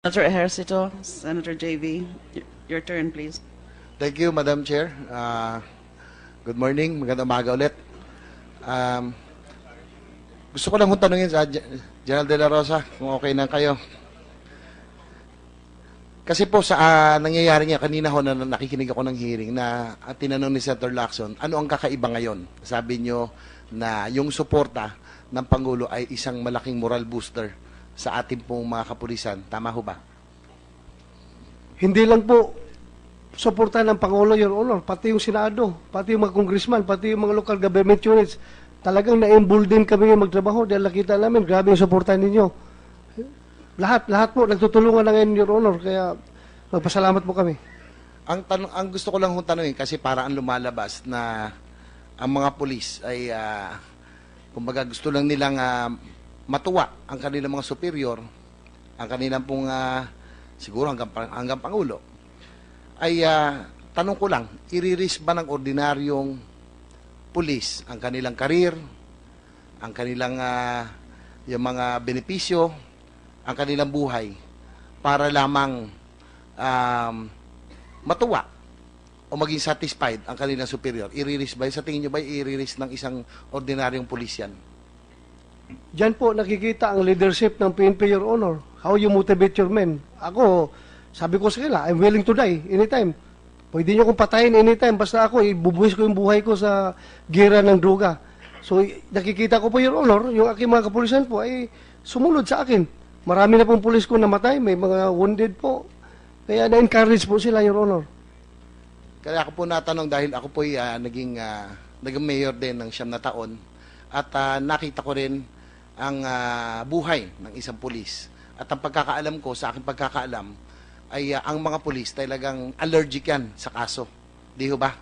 Senator Ejercito, Senator JV, your turn, please. Thank you, Madam Chair. Good morning. Magandang umaga ulit. Gusto ko lang kung tanungin sa General De La Rosa kung okay na kayo. Kasi po sa nangyayari niya, kanina ho na nakikinig ako ng hearing na tinanong ni Senator Lacson, ano ang kakaiba ngayon? Sabi niyo na yung suporta ng Pangulo ay isang malaking moral booster sa ating pong mga kapulisan. Tama ho ba? Hindi lang po suporta ng Pangulo, Your Honor, pati yung Senado, pati yung mga congressman, pati yung mga local government units. Talagang na-embolden kami yung magtrabaho dahil nakita namin, grabe yung suporta ninyo. Lahat po, nagtutulungan na ngayon, Your Honor, kaya magpasalamat po kami. Ang gusto ko lang hong tanungin kasi para ang lumalabas na ang mga pulis ay kumbaga gusto lang nilang matuwa ang kanilang mga superior, ang kanilang pong siguro hanggang Pangulo, ay tanong ko lang, i-risk ba ng ordinaryong pulis ang kanilang karir, ang kanilang yung mga benepisyo, ang kanilang buhay para lamang matuwa o maging satisfied ang kanilang superior? I-risk ba? Sa tingin nyo ba i-risk ng isang ordinaryong pulis yan? Diyan po nakikita ang leadership ng PNP, Your Honor. How you motivate your men. Ako, sabi ko sa kanila, I'm willing to die anytime. Pwede nyo kong patayin anytime. Basta ako, ibubuhis ko yung buhay ko sa gira ng droga. So, nakikita ko po, Your Honor, yung aking mga kapulisan po ay sumunod sa akin. Marami na pong pulis ko namatay, may mga wounded po. Kaya na-encourage po sila, Your Honor. Kaya ako po natanong dahil ako po naging mayor din ng 9 na taon at nakita ko rin ang buhay ng isang pulis. At ang pagkakaalam ko, sa aking pagkakaalam, ay ang mga pulis talagang allergic yan sa kaso. Di ho ba?